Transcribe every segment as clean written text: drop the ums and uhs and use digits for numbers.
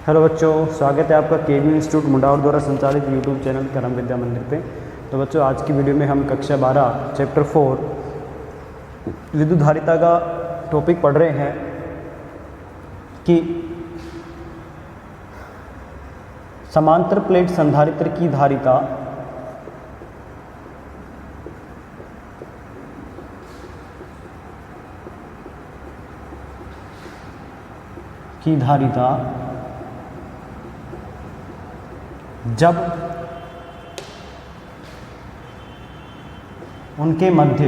Hello बच्चों, स्वागत है आपका केवी इंस्टीट्यूट मुंडावर द्वारा संचालित यूट्यूब चैनल करम विद्या मंदिर पे। तो बच्चों, आज की वीडियो में हम कक्षा 12 चैप्टर 4 विद्युत धारिता का टॉपिक पढ़ रहे हैं कि समांतर प्लेट संधारित्र की धारिता जब उनके मध्य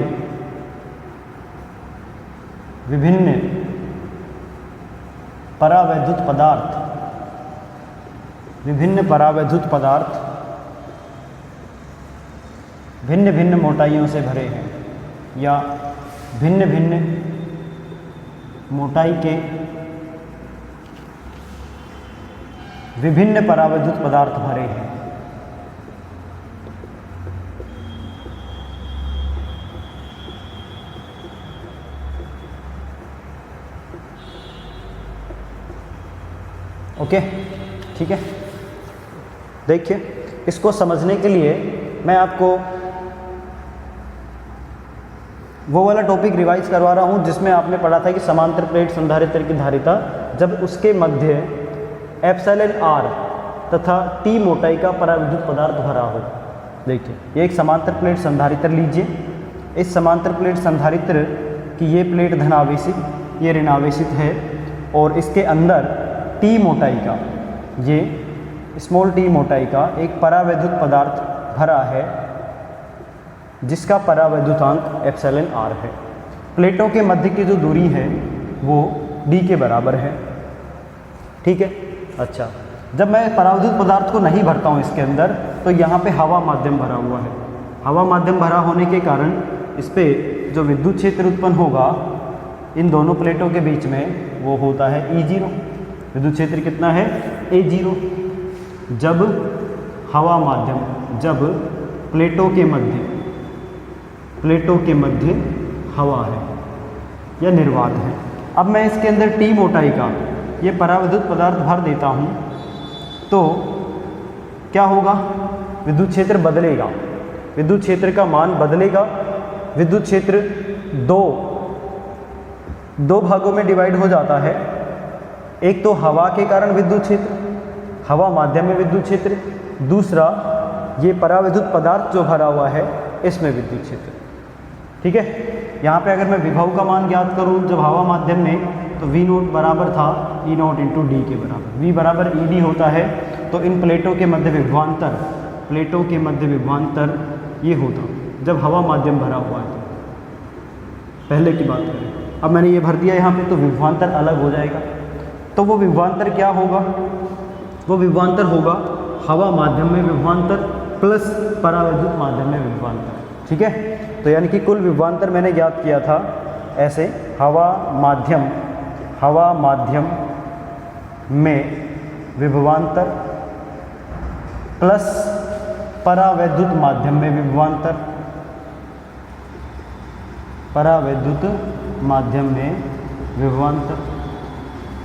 विभिन्न परावैद्युत पदार्थ भिन्न भिन्न मोटाइयों से भरे हैं या भिन्न भिन्न मोटाई के विभिन्न परावैद्युत पदार्थ भरे हैं। ओके, ठीक है। देखिए, इसको समझने के लिए मैं आपको वो वाला टॉपिक रिवाइज करवा रहा हूं जिसमें आपने पढ़ा था कि समांतर प्लेट संधारित्र की धारिता जब उसके मध्य एप्सिलॉन आर तथा टी मोटाई का पराविद्युत पदार्थ भरा हो। देखिए, ये एक समांतर प्लेट संधारित्र लीजिए। इस समांतर प्लेट संधारित्र की ये प्लेट धनावेशित, ये ऋणावेशित है और इसके अंदर टी मोटाई का, ये स्मॉल टी मोटाई का एक परावैद्युत पदार्थ भरा है जिसका परावैद्युतांक एप्सिलॉन आर है। प्लेटों के मध्य की जो दूरी है वो डी के बराबर है। ठीक है। अच्छा, जब मैं परावैद्युत पदार्थ को नहीं भरता हूँ इसके अंदर, तो यहाँ पे हवा माध्यम भरा हुआ है। हवा माध्यम भरा होने के कारण इस पे जो विद्युत क्षेत्र उत्पन्न होगा इन दोनों प्लेटों के बीच में वो होता है E0। विद्युत क्षेत्र कितना है? A0। जब हवा माध्यम, जब प्लेटों के मध्य हवा है या निर्वात है। अब मैं इसके अंदर टी मोटाई का ये परावैद्युत पदार्थ भर देता हूँ तो क्या होगा? विद्युत क्षेत्र बदलेगा, विद्युत क्षेत्र का मान बदलेगा। विद्युत क्षेत्र दो भागों में डिवाइड हो जाता है। एक तो हवा के कारण विद्युत क्षेत्र, हवा माध्यम में विद्युत क्षेत्र, दूसरा ये परावैद्युत पदार्थ जो भरा हुआ है इसमें विद्युत क्षेत्र। ठीक है। यहाँ पे अगर मैं विभव का मान ज्ञात करूँ जब हवा माध्यम में, तो V नोट बराबर था E नोट इंटू डी के बराबर। V बराबर ED होता है। तो इन प्लेटों के मध्य विभवांतर ये होता जब हवा माध्यम भरा हुआ है। पहले की बात करें, अब मैंने ये भर दिया यहाँ पे, तो विभवांतर अलग हो जाएगा। तो वो विभवांतर क्या होगा? वो विभवांतर होगा हवा माध्यम में विभवांतर प्लस परावैद्युत माध्यम में विभवांतर। ठीक है। तो यानी कि कुल विभवांतर मैंने ज्ञात किया था ऐसे, हवा माध्यम में विभवांतर प्लस परावैद्युत माध्यम में विभवांतर,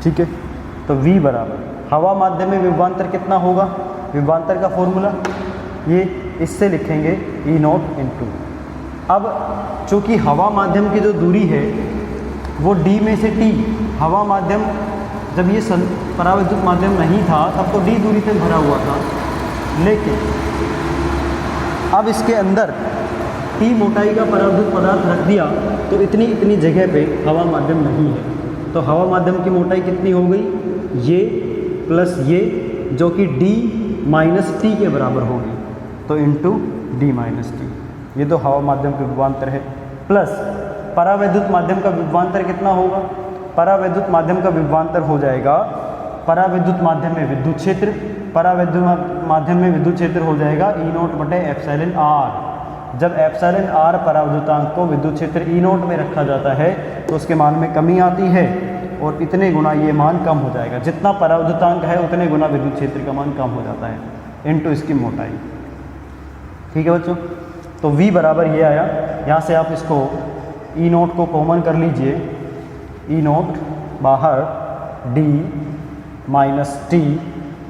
ठीक है। तो V बराबर हवा माध्यम में विभवांतर कितना होगा? विभवांतर का फॉर्मूला ये इससे लिखेंगे E नोट इंटू। अब चूँकि हवा माध्यम की जो दूरी है वो D में से T, हवा माध्यम जब ये परावैद्युत माध्यम नहीं था तब तो D दूरी से भरा हुआ था, लेकिन अब इसके अंदर T मोटाई का परावैद्युत पदार्थ रख दिया तो इतनी जगह पे हवा माध्यम नहीं है। तो हवा माध्यम की मोटाई कितनी हो गई? ये प्लस ये, जो कि D माइनस T के बराबर होगी। तो इंटू D माइनस T, ये तो हवा माध्यम का विभवांतर है। प्लस परावैद्युत माध्यम का विभवांतर कितना होगा? परावैद्युत माध्यम का विभवांतर हो जाएगा, परावैद्युत माध्यम में विद्युत क्षेत्र, परावैद्युत माध्यम में विद्युत क्षेत्र हो जाएगा E नोट बटे एप्सिलॉन आर। जब एप्सिलॉन आर परावैद्युतांक को विद्युत क्षेत्र E नोट में रखा जाता है तो उसके मान में कमी आती है और इतने गुना ये मान कम हो जाएगा। जितना परावैद्युतांक है उतने गुना विद्युत क्षेत्र का मान कम हो जाता है इनटू इसकी मोटाई। ठीक है बच्चों। तो V बराबर ये आया। यहाँ से आप इसको E नोट को कॉमन कर लीजिए, E नोट बाहर D minus T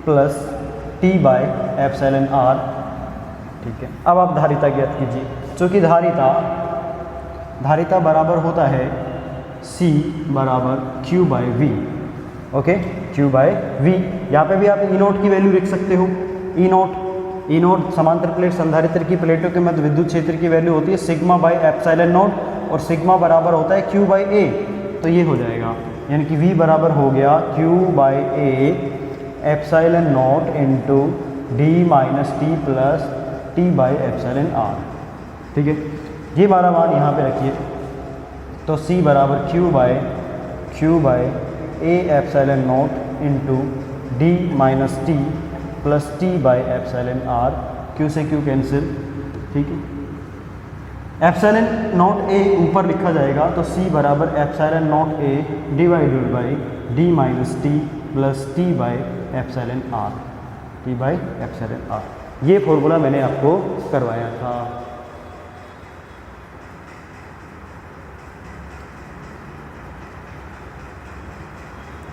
plus T by epsilon R. ठीक है, अब आप धारिता ज्ञात कीजिए। चूँकि धारिता बराबर होता है C बराबर Q by V. Okay, Q by V. यहाँ पे भी आप ई नोट की वैल्यू लिख सकते हो। ई नोट समांतर प्लेट संधारित्र की प्लेटों के मध्य विद्युत क्षेत्र की वैल्यू होती है सिग्मा बाई एप्सिलॉन नोट, और सिग्मा बराबर होता है Q बाई ए। तो ये हो जाएगा, यानी कि V बराबर हो गया Q by A epsilon naught into D minus T plus T by epsilon R. ठीक है, ये हमारा मान यहाँ पे रखिए। तो C बराबर Q by A epsilon naught into D minus T plus T by epsilon R. Q से Q कैंसिल। ठीक है, एप्सिलॉन नोट ए ऊपर लिखा जाएगा, तो C बराबर epsilon naught A divided by D minus T plus T by epsilon R, T by epsilon R. ये formula मैंने आपको करवाया था।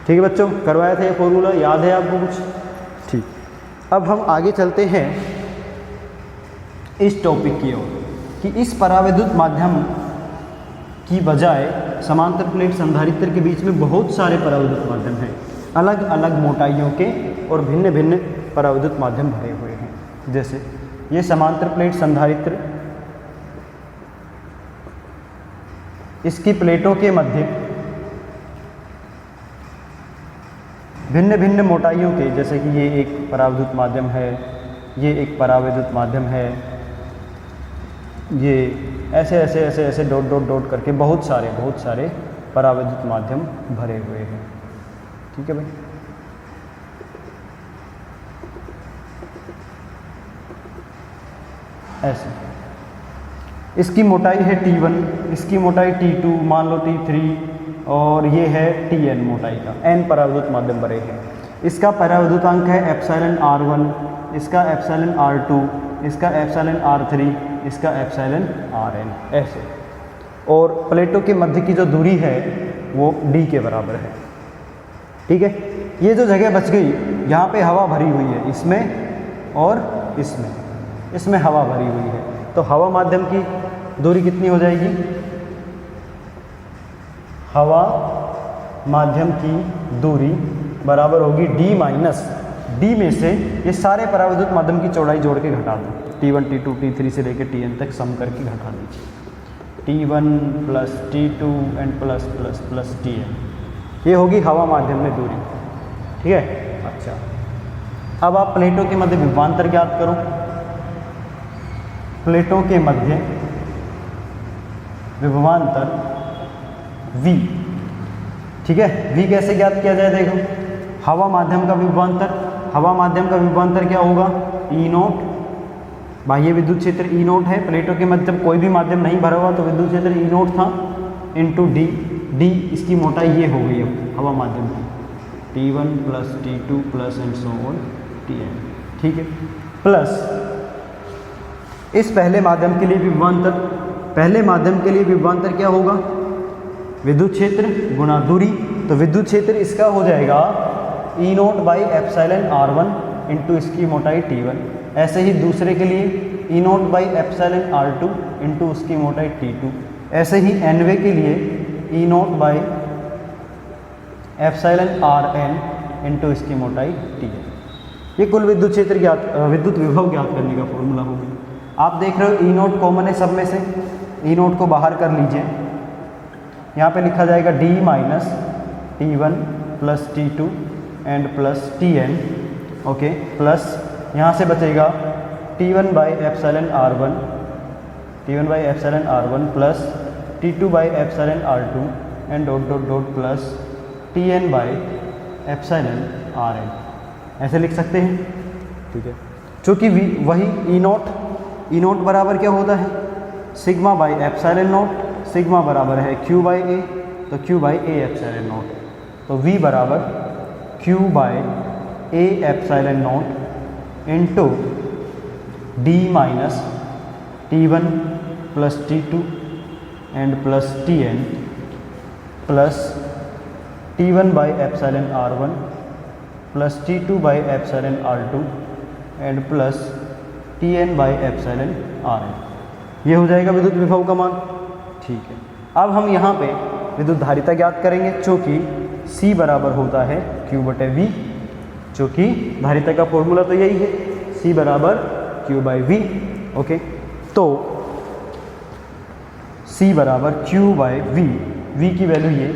ठीक है बच्चों, करवाया था ये फॉर्मूला, याद है आपको कुछ? ठीक, अब हम आगे चलते हैं इस टॉपिक की ओर कि इस परावैद्युत माध्यम की बजाय समांतर प्लेट संधारित्र के बीच में बहुत सारे परावैद्युत माध्यम हैं, अलग अलग मोटाइयों के और भिन्न भिन्न परावैद्युत माध्यम भरे हुए हैं। जैसे ये समांतर प्लेट संधारित्र, इसकी प्लेटों के मध्य भिन्न भिन्न मोटाइयों के, जैसे कि ये एक परावैद्युत माध्यम है, ये एक परावैद्युत माध्यम है, ये ऐसे ऐसे ऐसे ऐसे डॉट डॉट डॉट करके बहुत सारे परावैद्युत माध्यम भरे हुए हैं। ठीक है भाई, ऐसे इसकी मोटाई है T1, इसकी मोटाई T2, मान लो T3, और ये है Tn मोटाई का। n परावैद्युत माध्यम भरे हैं। इसका परावैद्युतांक है एप्सिलॉन R1, इसका एप्सिलॉन R2, इसका एप्सिलॉन R3, इसका एप्सिलॉन Rn, ऐसे। और प्लेटों के मध्य की जो दूरी है वो d के बराबर है। ठीक है, ये जो जगह बच गई, यहाँ पे हवा भरी हुई है, इसमें और इसमें हवा भरी हुई है। तो हवा माध्यम की दूरी कितनी हो जाएगी? हवा माध्यम की दूरी बराबर होगी d माइनस, d में से ये सारे परावैद्युत माध्यम की चौड़ाई जोड़ के घटा दो। T1, T2, T3 से लेकर Tn तक सम करके घटा दीजिए। T1 plus T2 and plus plus plus Tn, ये होगी हवा माध्यम में दूरी। ठीक है, अच्छा। अब आप प्लेटों के मध्य विभवांतर ज्ञात करो। प्लेटों के मध्य विभवांतर V। ठीक है, V कैसे ज्ञात किया जाए? देखो, हवा माध्यम का विभवांतर क्या होगा? E नोट, बाह्य विद्युत क्षेत्र E नोट है, प्लेटों के मध्य कोई भी माध्यम नहीं भरा हुआ तो विद्युत क्षेत्र E नोट था, इंटू D इसकी मोटाई ये हो गई अब हवा माध्यम की, T1 plus T2 plus and so on Tn। ठीक है, प्लस इस पहले माध्यम के लिए विभवांतर क्या होगा? विद्युत क्षेत्र गुणा दूरी। तो विद्युत क्षेत्र इसका हो जाएगा E note by epsilon R1 into इसकी मोटाई T1। ऐसे ही दूसरे के लिए E note by epsilon R2 into उसकी मोटाई T2। ऐसे ही nवे के लिए E note by epsilon Rn into इसकी मोटाई Tn। ये कुल विद्युत क्षेत्र विद्युत विभव ज्ञात करने का फॉर्मूला हो गया। आप देख रहे हो E नोट कॉमन है सब में से, E नोट को बाहर कर लीजिए। यहाँ पे लिखा जाएगा d minus T1 plus T2 and plus Tn। Okay, plus यहाँ से बचेगा T1 by epsilon R1 plus T2 by epsilon R2 and dot dot dot plus Tn by epsilon Rn, ऐसे लिख सकते हैं। ठीक है, चूँकि वही E नोट बराबर क्या होता है? Sigma by epsilon note, sigma बराबर है Q बाई ए, तो Q by A epsilon note. तो V बराबर Q by A epsilon naught into D minus T1 plus T2 and plus Tn plus T1 by epsilon R1 plus T2 by epsilon R2 and plus Tn by epsilon Rn। ये हो जाएगा विद्युत विभव का मान। ठीक है, अब हम यहाँ पे विद्युत धारिता ज्ञात करेंगे, चूँकि C बराबर होता है Q/V, चूँकि धारिता का फॉर्मूला तो यही है, C बराबर Q/V। ओके, तो C बराबर Q/V, V की वैल्यू ये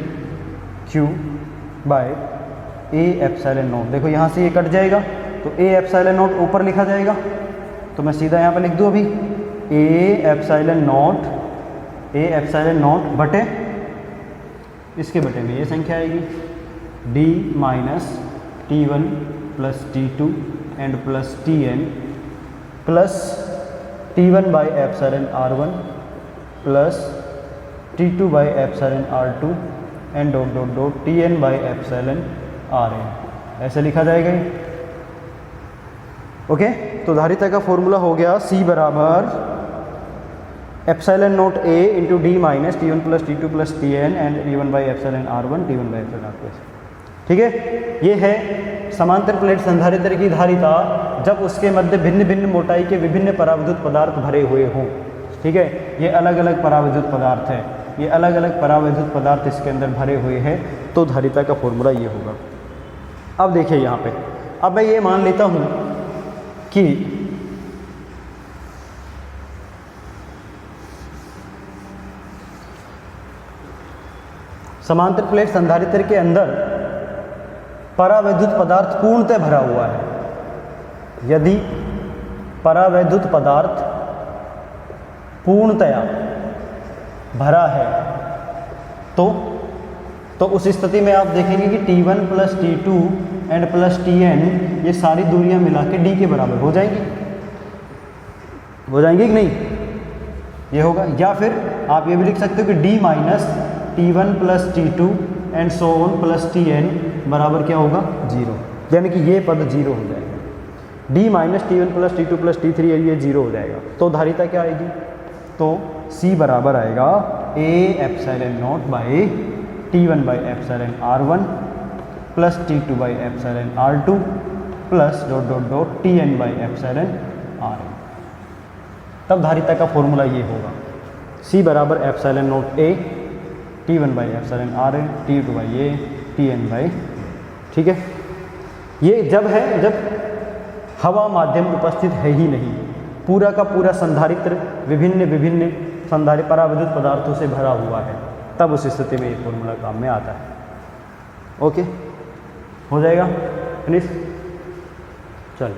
Q/A एप्सिलॉन नॉट। देखो यहाँ से ये कट जाएगा तो A एप्सिलॉन नॉट ऊपर लिखा जाएगा, तो मैं सीधा यहाँ पे लिख दूँ अभी A एप्सिलॉन नॉट बटे, इसके बटे में ये संख्या आएगी D minus T1 plus T2 and plus Tn plus T1 by epsilon R1 plus T2 by epsilon R2 and dot dot dot Tn by epsilon Rn। ऐसे लिखा जाएगा ये। ओके, तो धारिता का फॉर्मूला हो गया C बराबर epsilon not A into D minus T1 plus T2 plus Tn and T1 by epsilon R1 T1 by epsilon R2। ठीक है, ये है समांतर प्लेट संधारित्र की धारिता जब उसके मध्य भिन्न भिन्न मोटाई के विभिन्न पराविद्युत पदार्थ भरे हुए हों। ठीक है, ये अलग अलग पराविद्युत पदार्थ है, ये अलग अलग पराविद्युत पदार्थ इसके अंदर भरे हुए हैं, तो धारिता का फॉर्मूला ये होगा। अब देखिए यहाँ पे, अब मैं ये मान लेता हूँ कि समांतर प्लेट संधारित्र के अंदर परावैद्युत पदार्थ पूर्णतः भरा हुआ है। यदि परावैद्युत पदार्थ पूर्णतया भरा है तो उस स्थिति में आप देखेंगे कि T1 plus T2 and plus Tn ये सारी दूरियां मिला के D के बराबर हो जाएंगी कि नहीं? ये होगा। या फिर आप ये भी लिख सकते हो कि D minus T1 plus T2 and so on plus Tn बराबर क्या होगा? 0, यानी कि ये पद 0 हो जाएगा। D minus T1 plus T2 plus T3 ये 0 हो जाएगा। तो धारिता क्या आएगी? तो C बराबर आएगा A epsilon not by T1 by epsilon R1 plus T2 by epsilon R2 plus dot dot dot Tn by epsilon Rn। तब धारिता का फॉर्मूला ये होगा, C बराबर epsilon not A T1 by epsilon Rn T2 by A Tn by. ठीक है, ये जब है जब हवा माध्यम उपस्थित है ही नहीं, पूरा का पूरा संधारित्र विभिन्न विभिन्न पराविद्युत पदार्थों से भरा हुआ है, तब उस स्थिति में ये फॉर्मूला काम में आता है। ओके, हो जाएगा फिनिश। चलिए,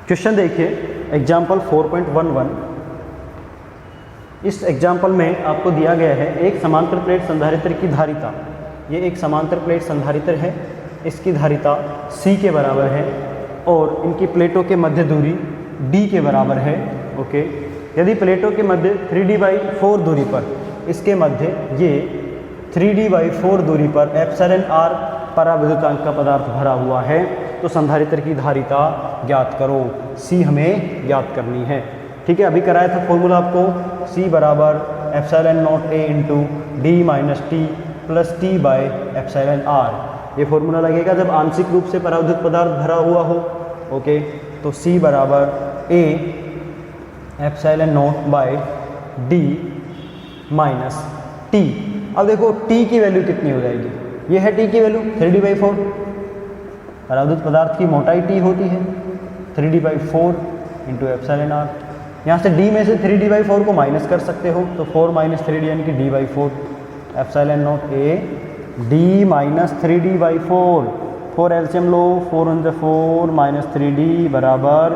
क्वेश्चन देखिए, एग्जाम्पल 4.11। इस एग्जाम्पल में आपको दिया गया है एक समांतर प्लेट संधारित्र की धारिता। ये एक समांतर प्लेट संधारित्र है, इसकी धारिता C के बराबर है और इनकी प्लेटों के मध्य दूरी D के बराबर है। ओके, यदि प्लेटों के मध्य 3D/4 दूरी पर इसके मध्य ये 3D/4 दूरी पर एप्सिलॉन R पराविद्युतांक का पदार्थ भरा हुआ है, तो संधारित्र की धारिता ज्ञात करो। C हमें ज्ञात करनी है। ठीक है, अभी कराया था फॉर्मूला आपको, C बराबर epsilon not A into D minus T plus T by epsilon R। ये फॉर्मूला लगेगा जब आंशिक रूप से पराविद्युत पदार्थ भरा हुआ हो। ओके, तो C बराबर A epsilon not by D minus T। अब देखो T की वैल्यू कितनी हो जाएगी? ये है T की वैल्यू 3D/4। पराविद्युत पदार्थ की मोटाई T होती है 3D/4 इंटू एप्सिलॉन R। यहाँ से D में से 3D/4 को माइनस कर सकते हो, तो 4 माइनस 3D यानी कि D/4 epsilon not A D minus 3D/4। 4 LCM low, 4 × 4 minus 3D बराबर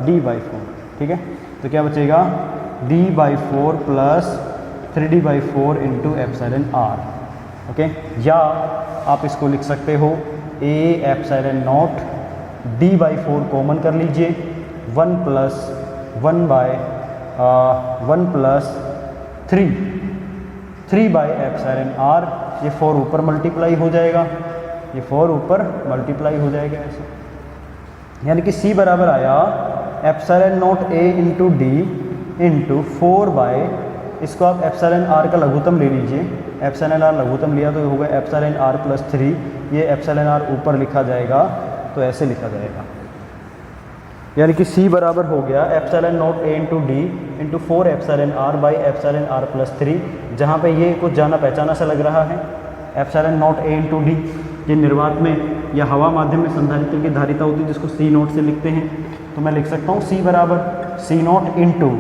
D/4। ठीक है, तो क्या बचेगा? D/4 plus 3D/4 into epsilon R। Okay, या आप इसको लिख सकते हो A epsilon not D/4 common कर लीजिए, 1 प्लस 3 3/εr, ये 4 ऊपर मल्टीप्लाई हो जाएगा, ये 4 ऊपर मल्टीप्लाई हो जाएगा ऐसे, यानी कि C बराबर आया ε0 a इंटू डी इंटू 4/, इसको आप εr का लघुत्तम ले लीजिए, εr लघुत्तम लिया तो होगा εr प्लस 3, ये εr ऊपर लिखा जाएगा तो ऐसे लिखा जाएगा, यानी कि C बराबर हो गया ε0 a into D into 4εr/εr plus 3, जहाँ पे ये कुछ जाना पहचाना सा लग रहा है। ε0 a इंटू डी ये निर्वात में या हवा माध्यम में संधारित्र की धारिता होती है जिसको C0 से लिखते हैं, तो मैं लिख सकता हूँ C बराबर C0 into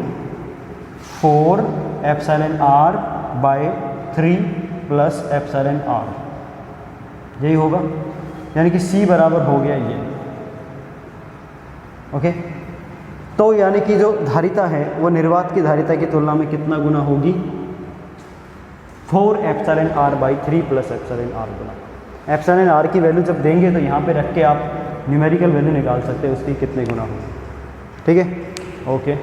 4εr/3 plus εr, यही होगा, यानी कि C बराबर हो गया ये। ओके, तो यानी कि जो धारिता है वो निर्वात की धारिता की तुलना में कितना गुना होगी, 4εr/3 प्लस εr गुना। εr की वैल्यू जब देंगे तो यहाँ पे रख के आप न्यूमेरिकल वैल्यू निकाल सकते हैं उसकी कितने गुना होगी। ठीक है, ओके।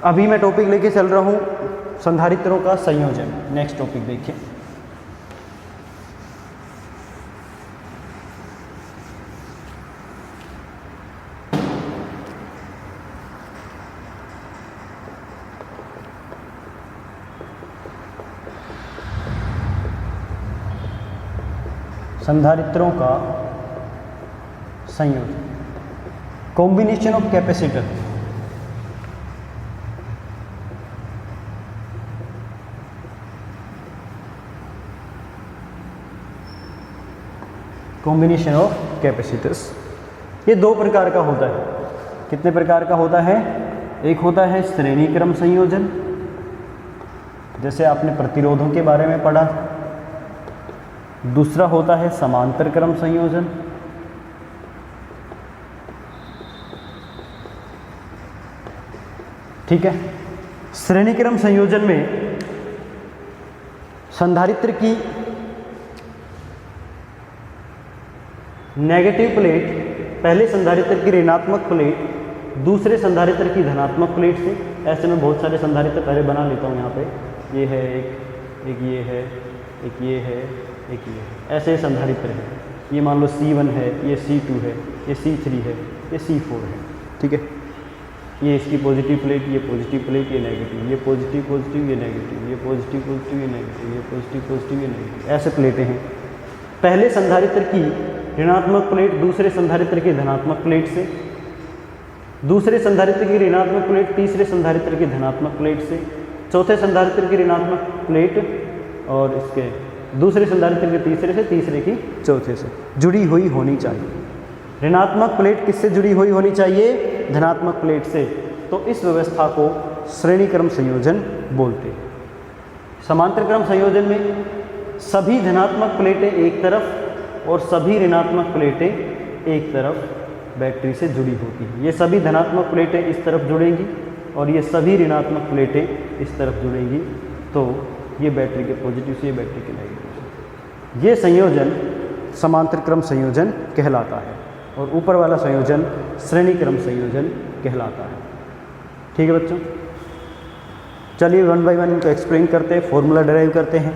अभी मैं टॉपिक लेके चल रहा हूँ संधारित्रों का संयोजन। नेक्स्ट टॉपिक देखिए, संधारित्रों का संयोजन, combination of capacitor. Combination of capacitors, ये 2 प्रकार का होता है। कितने प्रकार का होता है? एक होता है श्रेणी क्रम संयोजन, जैसे आपने प्रतिरोधों के बारे में पढ़ा। दूसरा होता है समांतर क्रम संयोजन, ठीक है। श्रेणी क्रम संयोजन में संधारित्र की नेगेटिव प्लेट पहले संधारित्र की ऋणात्मक प्लेट दूसरे संधारित्र की धनात्मक प्लेट से, ऐसे में बहुत सारे संधारित्र पहले बना लेता हूँ। यहाँ पे ये है एक ये है, एक ये है, एक ये है, ऐसे संधारित्र हैं। ये मान लो C1 है, ये C2 है, ये C3 है, ये C4 है, ठीक है। ये इसकी पॉजिटिव प्लेट, ये पॉजिटिव प्लेट, ये नेगेटिव, ये पॉजिटिव पॉजिटिव, ये नेगेटिव, ये पॉजिटिव पॉजिटिव, ये नेगेटिव, ये पॉजिटिव पॉजिटिव, ये नेगेटिव, ऐसे प्लेटें हैं। पहले संधारित्र की ऋणात्मक प्लेट दूसरे संधारित्र की धनात्मक प्लेट से, दूसरे संधारित्र की ऋणात्मक प्लेट तीसरे संधारित्र की धनात्मक प्लेट से, चौथे संधारित्र की ऋणात्मक प्लेट और इसके दूसरे संधारित्र के तीसरे से, तीसरे की चौथे से जुड़ी हुई होनी चाहिए। ऋणात्मक प्लेट किससे जुड़ी हुई होनी चाहिए? धनात्मक प्लेट से। तो इस व्यवस्था को श्रेणी क्रम संयोजन बोलते हैं। समांतर क्रम संयोजन में सभी धनात्मक प्लेटें एक तरफ और सभी ऋणात्मक प्लेटें एक तरफ बैटरी से जुड़ी होती हैं। ये सभी धनात्मक प्लेटें इस तरफ जुड़ेंगी और ये सभी ऋणात्मक प्लेटें इस तरफ जुड़ेंगी, तो ये बैटरी के पॉजिटिव से, ये बैटरी के नेगेटिव से। ये संयोजन समांतर क्रम संयोजन कहलाता है और ऊपर वाला संयोजन श्रेणी क्रम संयोजन कहलाता है। ठीक है बच्चों, चलिए 1 बाय 1 इनको एक्सप्लेन करते हैं, फॉर्मूला डिराइव करते हैं।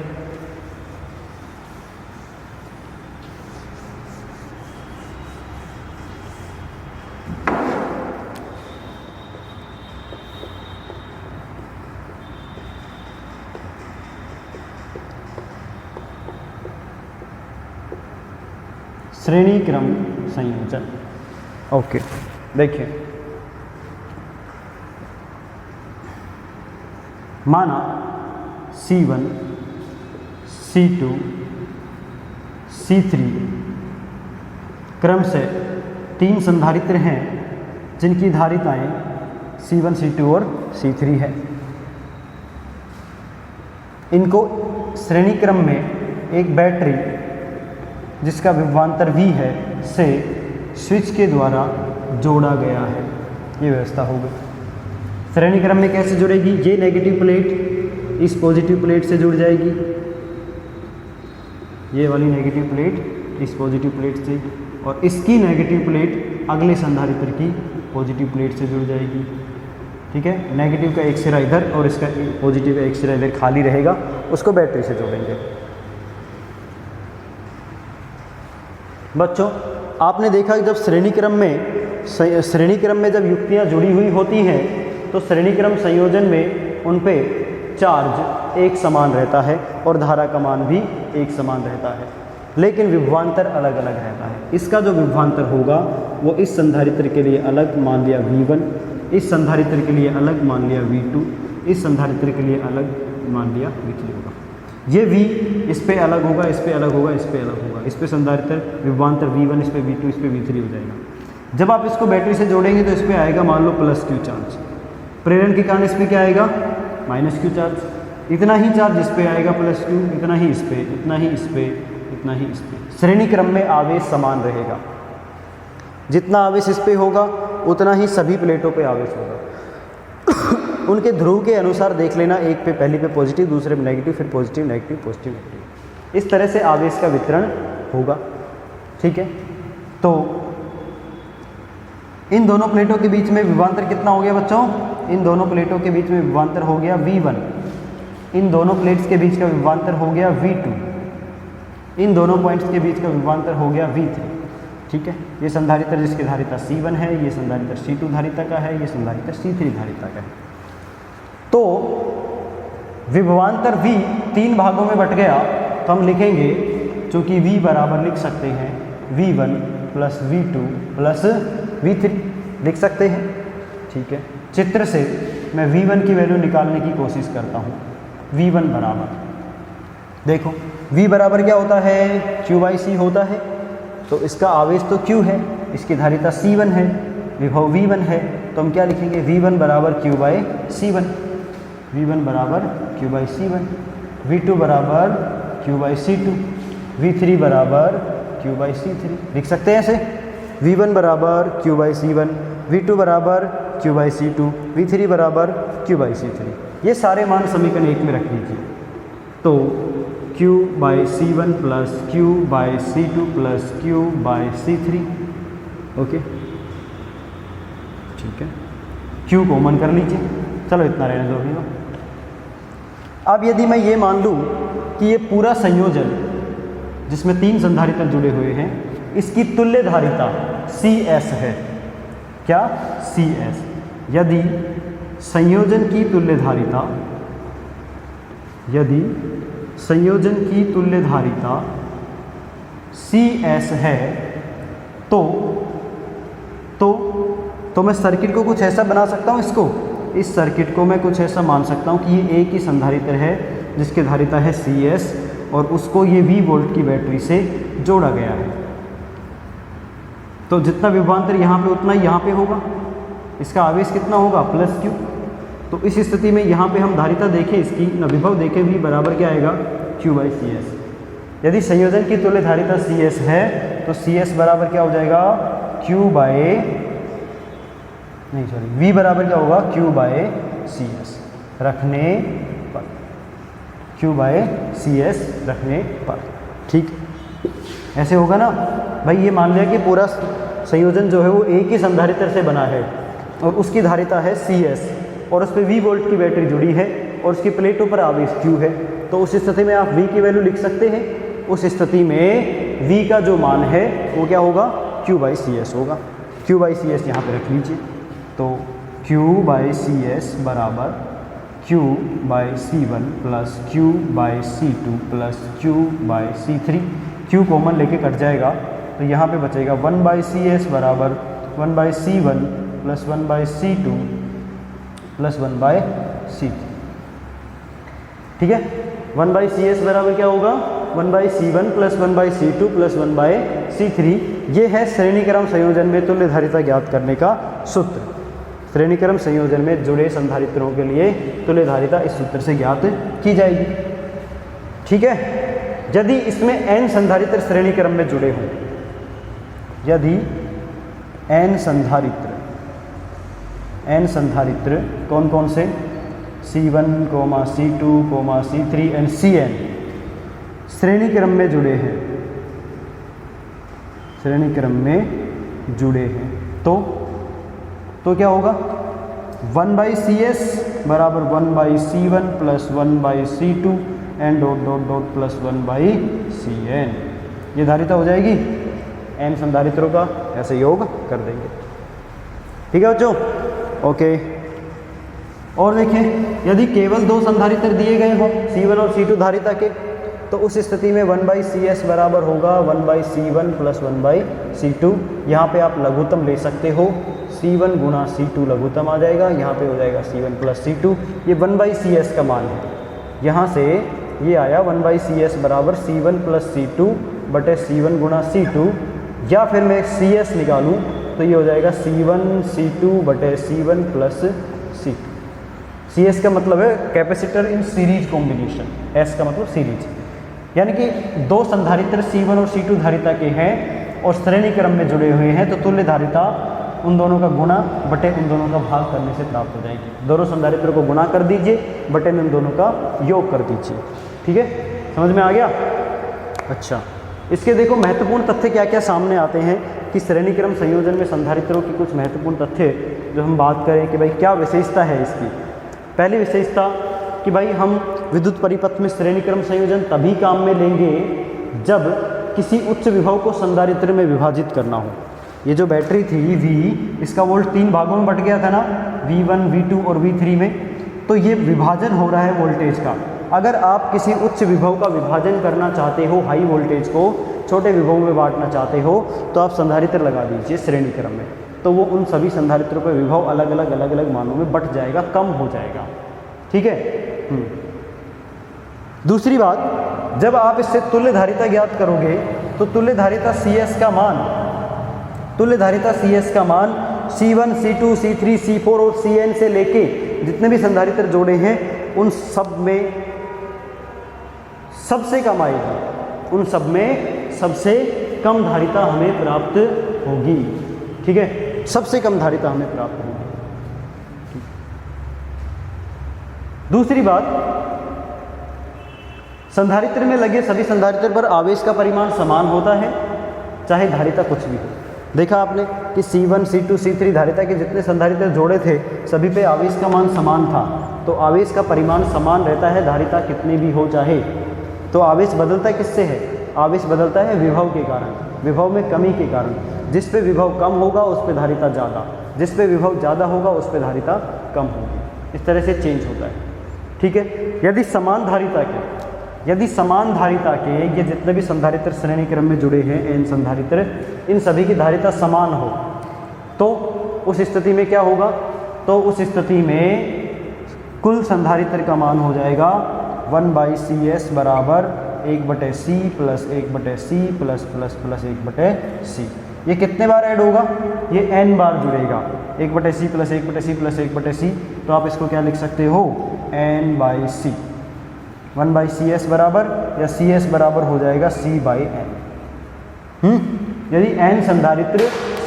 श्रेणी क्रम संयोजन, ओके। देखिए, माना C1, C2, C3 क्रम से 3 संधारित्र हैं जिनकी धारिताएं C1, C2 और C3 है। इनको श्रेणी क्रम में एक बैटरी जिसका विभवांतर V है से स्विच के द्वारा जोड़ा गया है। ये व्यवस्था हो गई। श्रेणी क्रम में कैसे जुड़ेगी? ये नेगेटिव प्लेट इस पॉजिटिव प्लेट से जुड़ जाएगी, ये वाली नेगेटिव प्लेट इस पॉजिटिव प्लेट से, और इसकी नेगेटिव प्लेट अगले संधारित्र की पॉजिटिव प्लेट से जुड़ जाएगी। ठीक है, नेगेटिव का एक सिरा इधर और इसका पॉजिटिव का एक सिरा इधर खाली रहेगा, उसको बैटरी से जोड़ेंगे। बच्चों आपने देखा कि जब श्रेणी क्रम में जब युक्तियाँ जुड़ी हुई होती हैं तो श्रेणी क्रम संयोजन में उन पे चार्ज एक समान रहता है और धारा का मान भी एक समान रहता है, लेकिन विभवांतर अलग अलग रहता है। इसका जो विभवांतर होगा वो इस संधारित्र के लिए अलग मान लिया V1, इस संधारित्र के लिए अलग मान लिया V2, इस संधारित्र के लिए अलग मान लिया V3 होगा। ये V इस पे अलग होगा, इस पे अलग होगा, इस पे अलग होगा, इस पे संधारित्र विभवांतर V1, इस पे V2, इस पे V3 हो जाएगा। जब आप इसको बैटरी से जोड़ेंगे तो इस पे आएगा मान लो +Q चार्ज, प्रेरण के कारण इस पे क्या आएगा -Q चार्ज, इतना ही चार्ज इस पे आएगा +Q, इतना ही इस पे, इतना ही इस पे, इतना ही इस पे। श्रेणी क्रम में आवेश समान रहेगा, जितना आवेश इस पे होगा उतना ही सभी प्लेटों पे आवेश होगा। उनके ध्रुव के अनुसार देख लेना, एक पे पहली पे पॉजिटिव, दूसरे में नेगेटिव, फिर पॉजिटिव नेगेटिव पॉजिटिव नेगेटिव, इस तरह से आवेश का वितरण होगा। ठीक है, तो इन दोनों प्लेटों के बीच में विभवांतर कितना हो गया बच्चों? इन दोनों प्लेटों के बीच में विभवांतर हो गया V1, इन दोनों प्लेट्स के बीच का विभवांतर हो गया V2, इन दोनों पॉइंट्स के बीच का विभवांतर हो गया V3। ठीक है, ये संधारित्र जिसकी धारिता C1 है, ये संधारित्र C2 धारिता का है, ये संधारित्र C3 धारिता का है। तो विभवांतर V 3 भागों में बट गया, तो हम लिखेंगे, चूँकि V बराबर लिख सकते हैं V1 + V2 + V3 लिख सकते हैं। ठीक है, चित्र से मैं V1 की वैल्यू निकालने की कोशिश करता हूँ। V1 बराबर, देखो V बराबर क्या होता है? Q/C होता है, तो इसका आवेश तो Q है, इसकी धारिता C1 है, विभव V1 है, तो हम क्या लिखेंगे? V1 बराबर Q/C1, V1 बराबर Q/C1, V2 बराबर Q/C2, V3 बराबर Q/C3 लिख सकते हैं ऐसे। V1 बराबर Q/C1, V2 बराबर Q/C2, V3 बराबर Q/C3। ये सारे मान समीकरण 1 में रख लीजिए। तो Q/C1 + Q/C2 + Q/C3, ओके, ठीक है, Q कॉमन कर लीजिए, चलो इतना रहने दो अभी। अब यदि मैं ये मान लूँ कि ये पूरा संयोजन जिसमें 3 संधारित्र जुड़े हुए हैं, इसकी तुल्य धारिता CS है। क्या? CS। यदि संयोजन की तुल्य धारिता, यदि संयोजन की तुल्य धारिता CS है तो मैं सर्किट को कुछ ऐसा बना सकता हूँ, इस सर्किट को मैं कुछ ऐसा मान सकता हूँ कि ये एक ही संधारित्र है जिसकी धारिता है CS और उसको ये V वोल्ट की बैटरी से जोड़ा गया है। तो जितना विभवांतर यहाँ पे उतना ही यहाँ पे होगा, इसका आवेश कितना होगा? +Q। तो इस स्थिति में यहाँ पे हम धारिता देखें, इसकी न विभव देखें, V बराबर क्या आएगा? Q/CS। यदि संयोजन की तुल्य धारिता CS है तो CS बराबर क्या हो जाएगा? V बराबर क्या होगा? Q/CS रखने पर, Q/CS रखने पर। ठीक, ऐसे होगा ना भाई। ये मान लिया कि पूरा संयोजन जो है वो एक ही संधारित्र से बना है और उसकी धारिता है CS और उस पर V वोल्ट की बैटरी जुड़ी है और उसकी प्लेटों पर आवेश Q है। तो उस स्थिति में आप V की वैल्यू लिख सकते हैं। उस स्थिति में V का जो मान है वो क्या होगा? Q/CS होगा। Q/CS यहाँ पे रख लीजिए। तो Q/CS बराबर Q/C1 + Q/C2 + Q/C3। Q common लेके कट जाएगा तो यहाँ पे बचेगा 1/CS बराबर 1/C1 + 1/C2 + 1/C3। ठीक है, 1/CS बराबर क्या होगा? 1/C1 + 1/C2 + 1/C3। ये है श्रेणी क्रम संयोजन में तुल्य धारिता ज्ञात करने का सूत्र। श्रेणी क्रम संयोजन में जुड़े संधारित्रों के लिए तुल्य धारिता इस सूत्र से ज्ञात की जाएगी। ठीक है, यदि इसमें n संधारित्र श्रेणी क्रम में जुड़े हों, यदि n संधारित्र कौन कौन से? C1, C2, C3 and Cn श्रेणी क्रम में जुड़े हैं, श्रेणी क्रम में जुड़े हैं तो क्या होगा? 1/CS बराबर 1/C1 plus 1/C2 and dot dot dot plus 1/Cn। ये धारिता हो जाएगी, n संधारित्रों का ऐसे योग कर देंगे। ठीक है बच्चों, ओके। और देखें, यदि केवल दो संधारित्र दिए गए हो C1 और C2 धारिता के, तो उस स्थिति में 1/CS बराबर होगा 1/C1 प्लस 1/C2। यहाँ पे आप लघुत्तम ले सकते हो, C1 गुणा C2 लघुत्तम आ जाएगा, यहाँ पे हो जाएगा C1 प्लस C2। ये 1/CS का मान है, यहाँ से ये आया 1/CS बराबर C1 प्लस C2 बटे C1 गुणा C2, या फिर मैं CS निकालूँ तो ये हो जाएगा C1 C2 बटे C1 प्लस C2। CS का मतलब है capacitor in series combination, S का मतलब सीरीज, यानी कि दो संधारित्र C1 और C2 धारिता के हैं और श्रेणी क्रम में जुड़े हुए हैं, तो तुल्य धारिता उन दोनों का गुणा बटे उन दोनों का भाग करने से प्राप्त हो जाएगी। दोनों संधारित्र को गुणा कर दीजिए, बटे उन दोनों का योग कर दीजिए। ठीक है, समझ में आ गया? अच्छा, इसके देखो महत्वपूर्ण तथ्य क्या क्या सामने आते हैं कि श्रेणी क्रम संयोजन में संधारित्रों की कुछ महत्वपूर्ण तथ्य जो हम बात करें कि भाई क्या विशेषता है इसकी। पहली विशेषता कि भाई हम विद्युत परिपथ में श्रेणी क्रम संयोजन तभी काम में लेंगे जब किसी उच्च विभव को संधारित्र में विभाजित करना हो। ये जो बैटरी थी V, इसका वोल्ट 3 भागों में बट गया था ना, V1, V2 और V3 में, तो ये विभाजन हो रहा है वोल्टेज का। अगर आप किसी उच्च विभव का विभाजन करना चाहते हो, हाई वोल्टेज को छोटे विभव में बांटना चाहते हो, तो आप संधारित्र लगा दीजिए श्रेणी क्रम में, तो वो उन सभी संधारित्रों का विभव अलग अलग मानों में बट जाएगा, कम हो जाएगा। ठीक है। दूसरी बात, जब आप इससे तुल्य धारिता ज्ञात करोगे तो तुल्य धारिता CS का मान, तुल्य धारिता CS का मान C1, C2, C3, C4 और Cn से लेके जितने भी संधारित्र जोड़े हैं उन सब में सबसे कम आएगी, उन सब में सबसे कम धारिता हमें प्राप्त होगी। ठीक है, सबसे कम धारिता हमें प्राप्त होगी। दूसरी बात, संधारित्र में लगे सभी संधारित्र पर आवेश का परिमाण समान होता है, चाहे धारिता कुछ भी हो। देखा आपने कि C1, C2, C3 धारिता के जितने संधारित्र जोड़े थे सभी पे आवेश का मान समान था, तो आवेश का परिमाण समान रहता है, धारिता कितनी भी हो चाहे। तो आवेश बदलता किससे है? आवेश बदलता है विभव के कारण, विभव में कमी के कारण। जिस पे विभव कम होगा उस पे धारिता ज़्यादा, जिस पे विभव ज़्यादा होगा उस पे धारिता कम होगी, इस तरह से चेंज होता है। ठीक है, यदि समान धारिता के ये जितने भी संधारित्र श्रेणी क्रम में जुड़े हैं n संधारित्र, इन सभी की धारिता समान हो, तो उस स्थिति में क्या होगा? तो उस स्थिति में कुल संधारित्र का मान हो जाएगा 1/CS बराबर 1/C plus 1/C plus plus plus 1/C। ये कितने बार ऐड होगा? ये n बार जुड़ेगा, 1/C plus 1/C plus 1/C। तो आप इसको क्या लिख सकते हो? n/C। 1/CS बराबर या CS बराबर हो जाएगा C/n। यदि n संधारित्र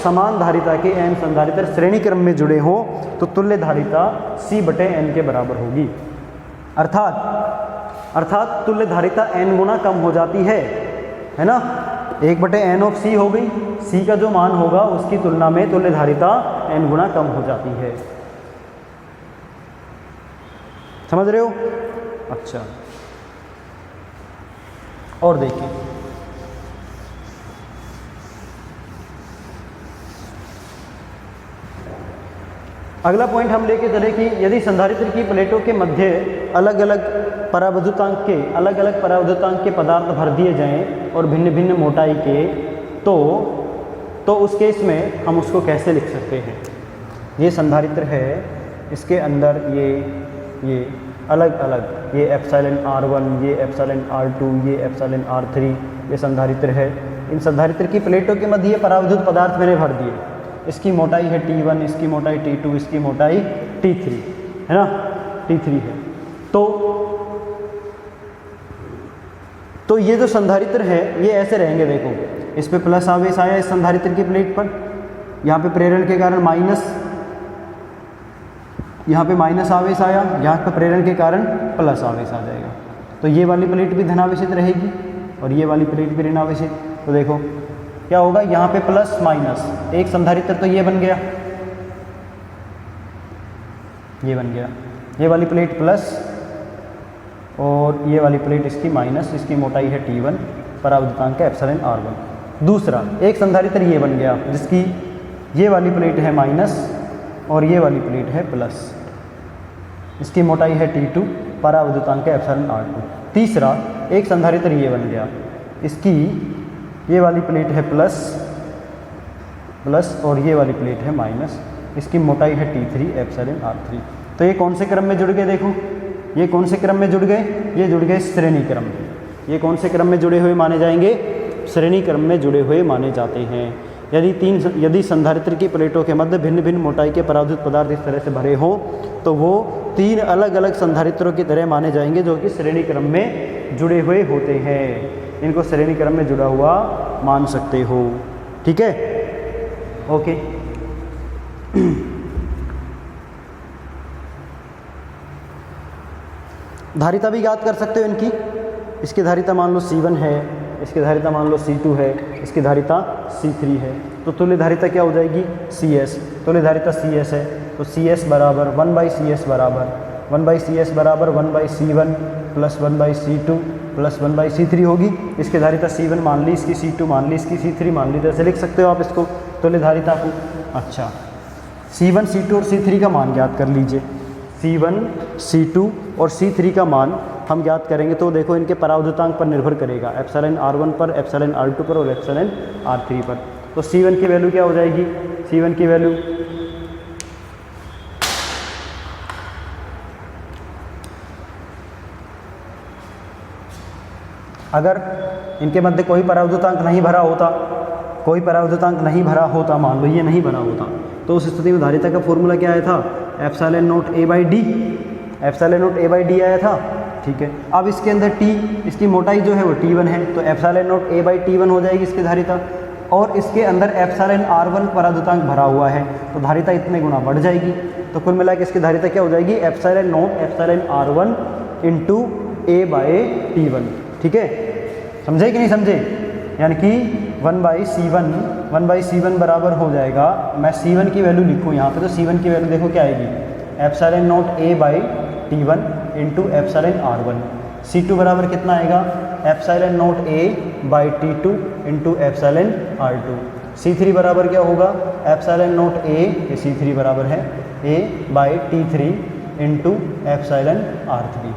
समान धारिता के n संधारित्र श्रेणी क्रम में जुड़े हो तो तुल्य धारिता C/n के बराबर होगी। अर्थात तुल्य धारिता n गुना कम हो जाती है ना। 1/n ऑफ C हो गई, C का जो मान होगा उसकी तुलना में तुल्य धारिता n गुना कम हो जाती है। समझ रहे हो? अच्छा, और देखिए, अगला पॉइंट हम लेके चले कि यदि संधारित्र की प्लेटों के मध्य अलग अलग पराविद्युतांक के पदार्थ भर दिए जाएं और भिन्न भिन्न मोटाई के, तो उस केस में हम उसको कैसे लिख सकते हैं? ये संधारित्र है, इसके अंदर ये अलग अलग, ये एप्सिलॉन R1, ये एप्सिलॉन R2, ये एप्सिलॉन R3, ये संधारित्र है। इन संधारित्र की प्लेटों के मध्य पराविद्युत पदार्थ मैंने भर दिए। इसकी मोटाई है T1, इसकी मोटाई T2, इसकी मोटाई T3 है ना, T3 है। तो ये जो संधारित्र है ये ऐसे रहेंगे। देखो, इस पे प्लस आवेश आया इस संधारित्र की प्लेट पर, यहाँ पे प्रेरण के कारण माइनस, यहाँ पे माइनस आवेश आया, यहाँ पे प्रेरण के कारण प्लस आवेश आ जाएगा। तो ये वाली प्लेट भी धनावेशित रहेगी और ये वाली प्लेट भी ऋणावेशित। तो देखो क्या होगा, यहाँ पे प्लस माइनस, एक संधारित्र तो ये बन गया, ये बन गया, ये वाली प्लेट प्लस और ये वाली प्लेट इसकी माइनस, इसकी मोटाई है T1, परावर्तकांक है एप्सिलॉन R1। दूसरा एक संधारित्र ये बन गया जिसकी ये वाली प्लेट है माइनस और ये वाली प्लेट है प्लस, इसकी मोटाई है T2, परावर्तकांक है एप्सिलॉन R2। तीसरा एक संधारित्र ये बन गया, इसकी ये वाली प्लेट है प्लस और ये वाली प्लेट है माइनस, इसकी मोटाई है T3, एप्सिलॉन R3। तो ये कौन से क्रम में जुड़ गए? देखो ये कौन से क्रम में जुड़ गए? ये जुड़ गए श्रेणी क्रम में। ये कौन से क्रम में जुड़े हुए माने जाएंगे? श्रेणी क्रम में जुड़े हुए माने जाते हैं। यदि संधारित्र की प्लेटों के मध्य भिन्न भिन्न मोटाई के परावर्तित पदार्थ इस तरह से भरे हों तो वो 3 अलग अलग संधारित्रों की तरह माने जाएंगे जो कि श्रेणी क्रम में जुड़े हुए होते हैं। इनको श्रेणी क्रम में जुड़ा हुआ मान सकते हो। ठीक है, ओके। धारिता भी ज्ञात कर सकते हो इनकी। इसकी धारिता मान लो C1 है, इसकी धारिता मान लो C2 है, इसकी धारिता C3 है, तो तुल्य धारिता क्या हो जाएगी? CS। तुल्य धारिता CS है तो CS बराबर 1/CS बराबर 1/CS बराबर 1/C1 plus 1/C2 plus 1/C3 होगी। इसकी धारिता C1 मान ली, इसकी C2 मान ली, इसकी C3 मान ली, तो ऐसे लिख सकते हो आप इसको तुल्य धारिता को। अच्छा, C1, C2 और C3 का मान ज्ञात कर लीजिए। C1, C2 और C3 का मान हम ज्ञात करेंगे तो देखो इनके परावर्तकांक पर निर्भर करेगा, एप्सिलॉन R1 पर, एप्सिलॉन R2 पर और एप्सिलॉन R3 पर। तो C1 की वैल्यू क्या हो जाएगी? C1 की वैल्यू अगर इनके मध्य कोई परावर्तकांक नहीं भरा होता, कोई परावर्तकांक नहीं भरा होता, मान लो ये नहीं बना होता, तो उस स्थिति में धारिता का फॉर्मूला क्या आया था? Epsilon not A/D, epsilon not A/D आया था। ठीक है, अब इसके अंदर T, इसकी मोटाई जो है वो T1 है, तो एप्सिलॉन नॉट A/T1 हो जाएगी इसकी धारिता, और इसके अंदर एप्सिलॉन R1 परावर्तकांक भरा हुआ है तो धारिता इतने गुना बढ़ जाएगी। तो कुल मिला के इसकी धारिता क्या हो जाएगी? Epsilon not epsilon R1 into A/T1। ठीक है, समझे कि नहीं समझे? यानी कि 1/C1 बराबर हो जाएगा, मैं C1 की वैल्यू लिखूँ यहाँ पे, तो C1 की वैल्यू देखो क्या आएगी? Epsilon not A/T1 into epsilon R1। C2 बराबर कितना आएगा? Epsilon not A/T2 into epsilon R2। C3 बराबर क्या होगा? एप्सिलॉन नॉट A, ये C3 बराबर है A/T3 इंटू एप्सिलॉन R3।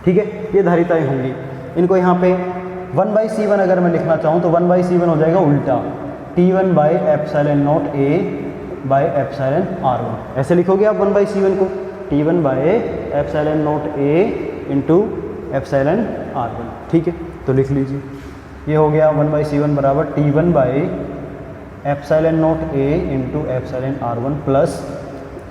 ठीक है, ये धारिताएँ होंगी। इनको यहाँ पे 1/C1 अगर मैं लिखना चाहूँ तो 1/C1 हो जाएगा उल्टा, T1 by epsilon not A by epsilon R1। ऐसे लिखोगे आप 1/C1 को, T1 by epsilon not A into epsilon R1। ठीक है, तो लिख लीजिए, ये हो गया 1/C1 बराबर T1 by epsilon not A into epsilon R1 plus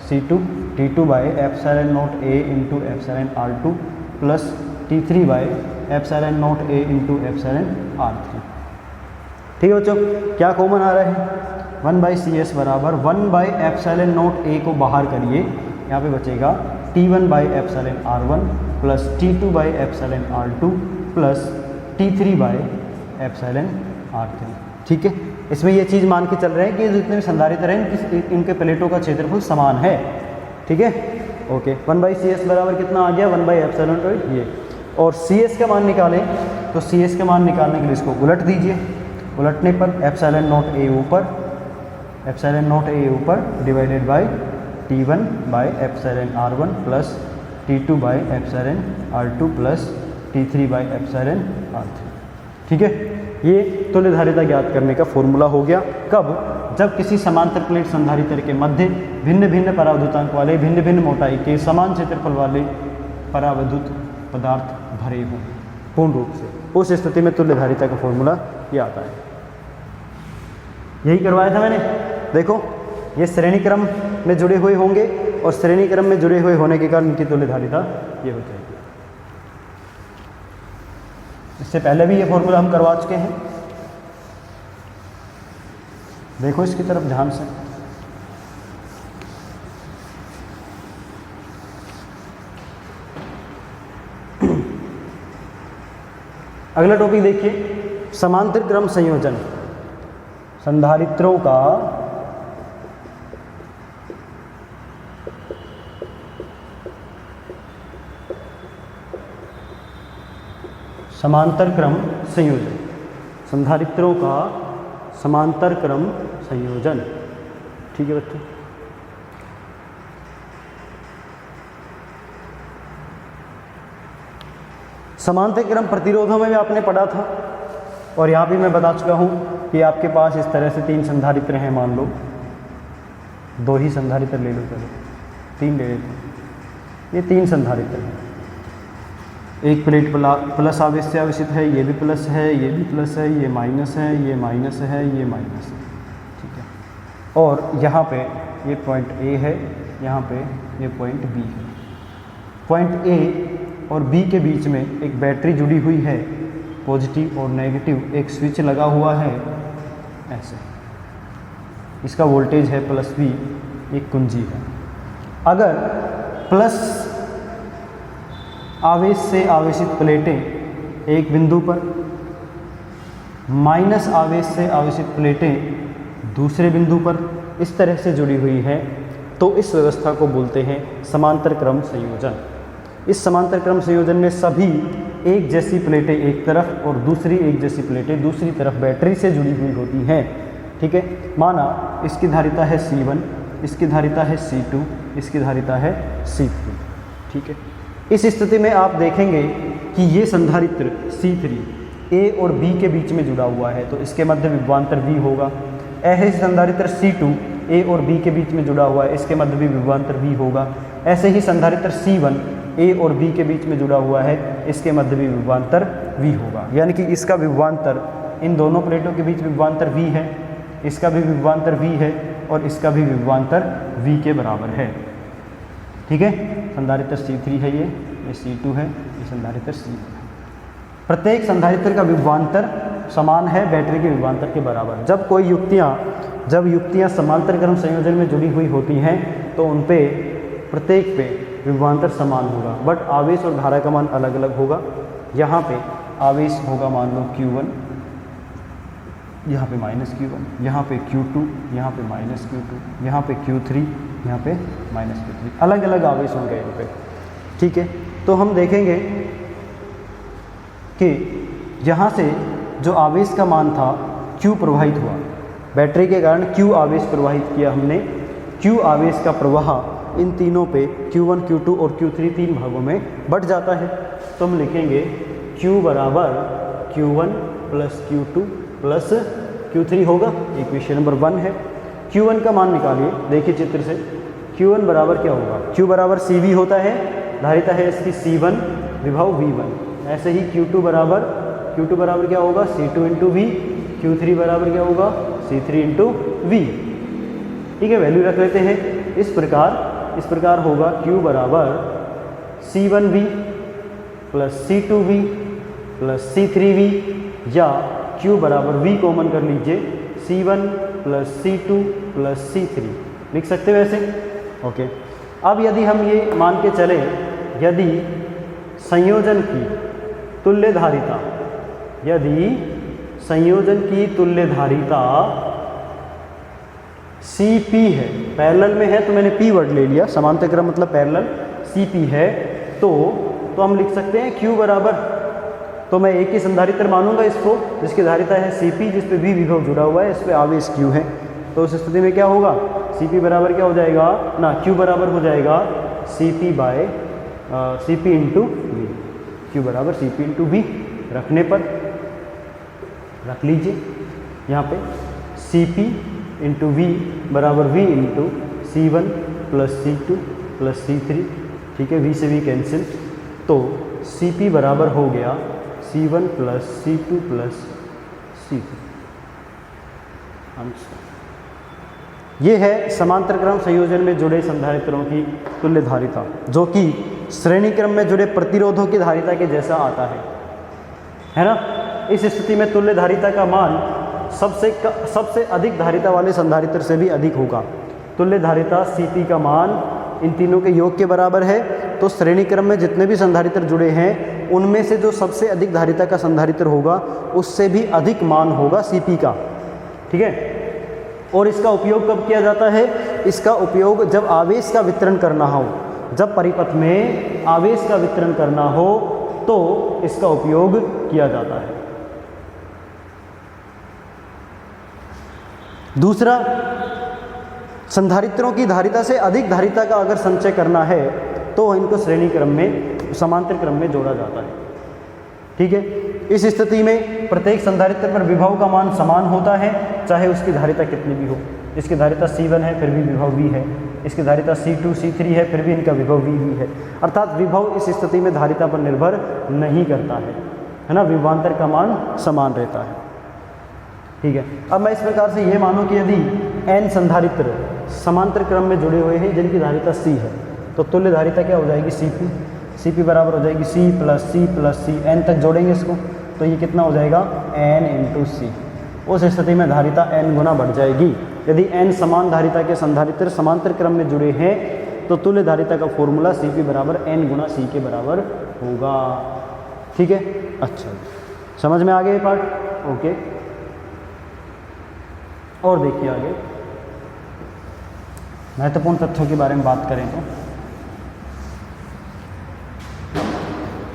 C2 T2 by epsilon not A into epsilon R2 plus T3 by epsilon not A into epsilon R3। ठीक है बच्चों, क्या कॉमन आ रहा है? 1/CS बराबर 1/एप्सिलॉन नॉट A को बाहर करिए, यहाँ पे बचेगा T1 by epsilon R1 plus T2 by epsilon R2 plus T3 by epsilon R3। ठीक है, इसमें ये चीज़ मान के चल रहे हैं कि जितने भी संधारित्र हैं इनके प्लेटों का क्षेत्रफल समान है। ठीक है, ओके। 1/CS बराबर कितना आ गया? 1/एप्सिलॉन ये। और CS का मान निकालें तो CS का मान निकालने के लिए इसको उलट दीजिए। उलटने पर एप्सिलॉन नॉट A ऊपर, एप्सिलॉन नॉट A ऊपर divided by T1 by epsilon R1 plus T2 by epsilon R2 plus T3 by epsilon R3। ठीक है, ये तुल्य धारिता ज्ञात करने का फॉर्मूला हो गया। कब? जब किसी समांतर प्लेट संधारित्र के मध्य भिन्न भिन्न परावर्तकांक वाले, भिन्न भिन्न मोटाई के, समान क्षेत्रफल वाले परावर्तित पदार्थ भरे हों पूर्ण रूप से, उस स्थिति में तुल्य धारिता का फॉर्मूला ये आता है। यही करवाया था मैंने। देखो, ये श्रेणी क्रम में जुड़े हुए होंगे और श्रेणी क्रम में जुड़े हुए होने के कारण इनकी तुल्य धारिता ये हो जाएगी। इससे पहले भी ये फॉर्मूला हम करवा चुके हैं। देखो इसकी तरफ ध्यान से। अगला टॉपिक देखिए, समांतर क्रम संयोजन। संधारित्रों का समांतर क्रम संयोजन, संधारित्रों का समांतर क्रम संयोजन। ठीक है बच्चों, समांतर क्रम प्रतिरोधों में भी आपने पढ़ा था और यहाँ भी मैं बता चुका हूँ कि आपके पास इस तरह से 3 संधारित्र हैं, मान लो 2 ही संधारित्र ले लो, चलो 3 ले लेते हैं। ये 3 संधारित्र हैं, एक प्लेट प्लस आवेश से आवेशित है, ये भी प्लस है, ये भी प्लस है, ये माइनस है, ये माइनस है, ये माइनस है। ठीक है, और यहाँ पे ये पॉइंट ए है, यहाँ पे ये पॉइंट बी है। पॉइंट ए और बी के बीच में एक बैटरी जुड़ी हुई है, पॉजिटिव और नेगेटिव, एक स्विच लगा हुआ है ऐसे, इसका वोल्टेज है प्लस बी, एक कुंजी है। अगर प्लस आवेश से आवेशित प्लेटें एक बिंदु पर, माइनस आवेश से आवेशित प्लेटें दूसरे बिंदु पर इस तरह से जुड़ी हुई है, तो इस व्यवस्था को बोलते हैं समांतर क्रम संयोजन। इस समांतर क्रम संयोजन में सभी एक जैसी प्लेटें एक तरफ और दूसरी एक जैसी प्लेटें दूसरी तरफ बैटरी से जुड़ी हुई होती हैं। ठीक है, माना इसकी धारिता है C1, इसकी धारिता है C2, इसकी धारिता है C3। ठीक है, इस स्थिति में आप देखेंगे कि ये संधारित्र C3 A और B के बीच में जुड़ा हुआ है, तो इसके मध्य विभवांतर V होगा। ऐसे ही संधारित्र C2 A और B के बीच में जुड़ा हुआ है, इसके मध्य भी विभवांतर V होगा। ऐसे ही संधारित्र C1 A और B के बीच में जुड़ा हुआ है, इसके मध्य भी विभवांतर V होगा। यानी कि इसका विभवांतर, इन दोनों प्लेटों के बीच विभवांतर V है, इसका भी विभवांतर V है और इसका भी विभवांतर V के बराबर है। ठीक है, संधारित्र C3 है, ये C2 है, ये संधारित्र C1 है। प्रत्येक संधारित्र का विभवांतर समान है बैटरी के विभवांतर के बराबर। जब युक्तियाँ समांतर क्रम संयोजन में जुड़ी हुई होती हैं तो उन पे प्रत्येक पे विभवांतर समान होगा, बट आवेश और धारा का मान अलग अलग होगा। यहाँ पे आवेश होगा मान लो Q1, यहाँ पे माइनस Q1, यहाँ पे Q2, यहाँ पे माइनस Q2, यहाँ पे Q3, यहाँ पे माइनस Q3, अलग अलग आवेश होंगे इन पे। ठीक है, तो हम देखेंगे कि यहाँ से जो आवेश का मान था Q प्रवाहित हुआ, बैटरी के कारण Q आवेश प्रवाहित किया हमने। Q आवेश का प्रवाह इन तीनों पे Q1, Q2 और Q3 तीन भागों में बट जाता है। तो हम लिखेंगे Q बराबर Q1 plus Q2 plus Q3 होगा, इक्वेशन नंबर 1 है। Q1 का मान निकालिए, देखिए चित्र से। Q1 बराबर क्या होगा? Q बराबर CV होता है, धारिता है इसकी C1, विभव V1। ऐसे ही Q2 बराबर क्या होगा? C2 into V। Q3 बराबर क्या होगा? C3 into V। ठीक है, वैल्यू रख लेते हैं इस प्रकार होगा Q बराबर C1V plus C2V plus C3V, या Q बराबर V कॉमन कर लीजिए, C1 plus C2 plus C3 लिख सकते हो ऐसे। ओके, अब यदि हम ये मान के चले, यदि संयोजन की तुल्य धारिता CP है, पैरेलल में है तो मैंने P वर्ड ले लिया, समांतर क्रम मतलब पैरेलल, CP है तो हम लिख सकते हैं Q बराबर, तो मैं एक ही संधारित्र मानूंगा इसको जिसकी धारिता है CP, जिस पे V विभव जुड़ा हुआ है, इस पे आवेश Q है। तो उस स्थिति में क्या होगा? CP बराबर क्या हो जाएगा ना, Q बराबर हो जाएगा CP इंटू V। Q बराबर CP इंटू V रखने पर रख लीजिए यहाँ पे CP इंटू V बराबर V into C1 plus C2 plus C3। ठीक है, V से V कैंसिल, तो CP बराबर हो गया C1 plus C2 plus C3। ये है समांतर क्रम संयोजन में जुड़े संधारित्रों की तुल्य धारिता, जो कि श्रेणी क्रम में जुड़े प्रतिरोधों की धारिता के जैसा आता है ना। इस स्थिति में तुल्य धारिता का मान सबसे अधिक धारिता वाले संधारित्र से भी अधिक होगा। तुल्य धारिता CP का मान इन तीनों के योग के बराबर है, तो श्रेणी क्रम में जितने भी संधारित्र जुड़े हैं उनमें से जो सबसे अधिक धारिता का संधारित्र होगा उससे भी अधिक मान होगा CP का। ठीक है, और इसका उपयोग कब किया जाता है? इसका उपयोग जब आवेश का वितरण करना हो, जब परिपथ में आवेश का वितरण करना हो तो इसका उपयोग किया जाता है। दूसरा, संधारित्रों की धारिता से अधिक धारिता का अगर संचय करना है तो इनको श्रेणी क्रम में, समांतर क्रम में जोड़ा जाता है। ठीक है, इस स्थिति में प्रत्येक संधारित्र पर विभव का मान समान होता है, चाहे उसकी धारिता कितनी भी हो। इसकी धारिता C1 है फिर भी विभव V है, इसकी धारिता C2 C3 है फिर भी इनका विभव V है। अर्थात विभव इस स्थिति में धारिता पर निर्भर नहीं करता है ना, विभवांतर का मान समान रहता है। ठीक है, अब मैं इस प्रकार से ये मानूं कि यदि n संधारित्र समांतर क्रम में जुड़े हुए हैं जिनकी धारिता C है, तो तुल्य धारिता क्या हो जाएगी, Cp बराबर हो जाएगी C प्लस C n तक जोड़ेंगे इसको, तो ये कितना हो जाएगा n इंटू C। उस स्थिति में धारिता n गुना बढ़ जाएगी। यदि n समान धारिता के संधारित्र समांतर क्रम में जुड़े हैं तो तुल्य धारिता का फॉर्मूला Cp बराबर n गुना C के बराबर होगा। ठीक है, अच्छा समझ में आ गया ये पार्ट, ओके। और देखिए आगे महत्वपूर्ण तथ्यों के बारे में बात करें तो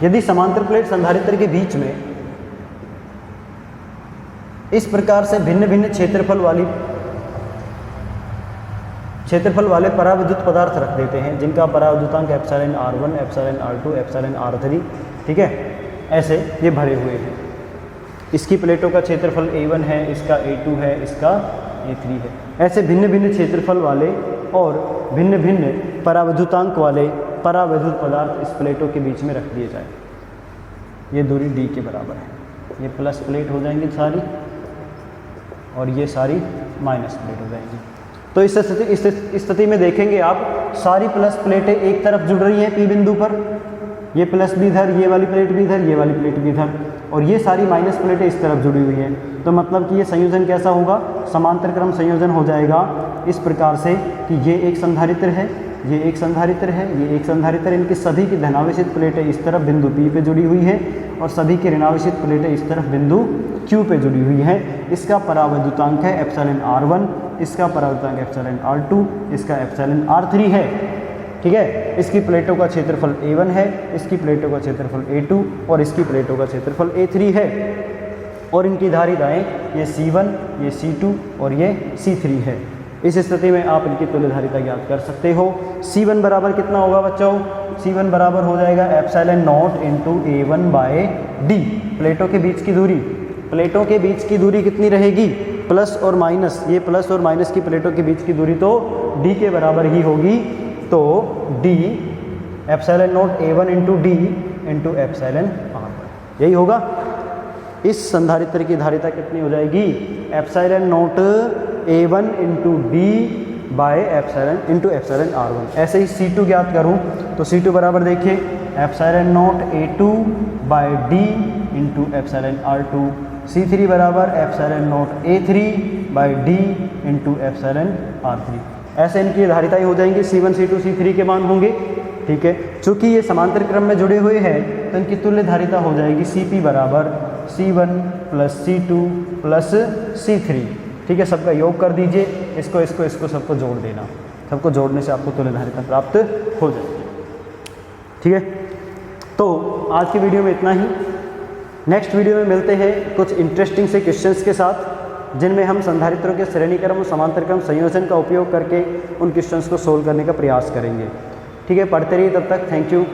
यदि समांतर प्लेट संधारित्र के बीच में इस प्रकार से भिन्न भिन्न क्षेत्रफल वाले पराविद्युत पदार्थ रख देते हैं जिनका पराविद्युतांक epsilon r1, epsilon r2, epsilon r3, ठीक है, ऐसे ये भरे हुए हैं। इसकी प्लेटों का क्षेत्रफल A1 है, इसका A2 है, इसका A3 है। ऐसे भिन्न भिन्न क्षेत्रफल वाले और भिन्न भिन्न पराविद्युतांक वाले पराविद्युत पदार्थ इस प्लेटों के बीच में रख दिए जाए। ये दूरी d के बराबर है। ये प्लस प्लेट हो जाएंगी सारी और ये सारी माइनस प्लेट हो जाएंगी। तो इस स्थिति में देखेंगे आप, सारी प्लस प्लेटें एक तरफ जुड़ रही हैं P बिंदु पर, ये प्लस भी इधर, ये वाली प्लेट भी इधर, ये वाली प्लेट भी इधर, और ये सारी माइनस प्लेटें इस तरफ जुड़ी हुई हैं। तो मतलब कि ये संयोजन कैसा होगा, समांतर क्रम संयोजन हो जाएगा इस प्रकार से कि ये एक संधारित्र है, ये एक संधारित्र है, ये एक संधारित्र, इनकी सभी की धनावेशित प्लेटें इस तरफ बिंदु P पे जुड़ी हुई हैं और सभी की ऋणावेशित प्लेटें इस तरफ बिंदु Q पे जुड़ी हुई हैं। इसका पराविद्युतांक है एप्सिलॉन r1, इसका पराविद्युतांक एप्सिलॉन r2, इसका एप्सिलॉन r3 है। ठीक है, इसकी प्लेटों का क्षेत्रफल A1 है, इसकी प्लेटों का क्षेत्रफल A2 और इसकी प्लेटों का क्षेत्रफल A3 है। और इनकी धारिताएँ ये C1, ये C2 और ये C3 है। इस स्थिति में आप इनकी तुल्य धारिता ज्ञात कर सकते हो। C1 बराबर कितना होगा बच्चों, C1 बराबर हो जाएगा epsilon naught into A1 by D। प्लेटों के बीच की दूरी, प्लेटों के बीच की दूरी कितनी रहेगी, प्लस और माइनस, ये प्लस और माइनस की प्लेटों के बीच की दूरी तो D के बराबर ही होगी। तो D epsilon not A1 into D into epsilon R1, यही होगा। इस संधारित्र की धारिता कितनी हो जाएगी, epsilon not A1 into D by epsilon into epsilon R1। ऐसे ही C2 ज्ञात करूं तो C2 बराबर देखिए epsilon naught A2 by D into epsilon R2। C3 बराबर epsilon naught A3 by D into epsilon R3। ऐसे इनकी धारिताएं हो जाएंगी, C1, C2, C3 के मान होंगे। ठीक है, चूँकि ये समांतर क्रम में जुड़े हुए हैं तो इनकी तुल्य धारिता हो जाएगी Cp बराबर C1 plus C2 plus C3। ठीक है, सबका योग कर दीजिए, इसको सबको जोड़ देना, सबको जोड़ने से आपको तुल्य धारिता प्राप्त हो जाएगी। ठीक है, तो आज की वीडियो में इतना ही। नेक्स्ट वीडियो में मिलते हैं कुछ इंटरेस्टिंग से क्वेश्चंस के साथ जिनमें हम संधारित्रों के श्रेणी क्रम और समांतर क्रम संयोजन का उपयोग करके उन क्वेश्चंस को सोल्व करने का प्रयास करेंगे। ठीक है, पढ़ते रहिए, तब तक थैंक यू।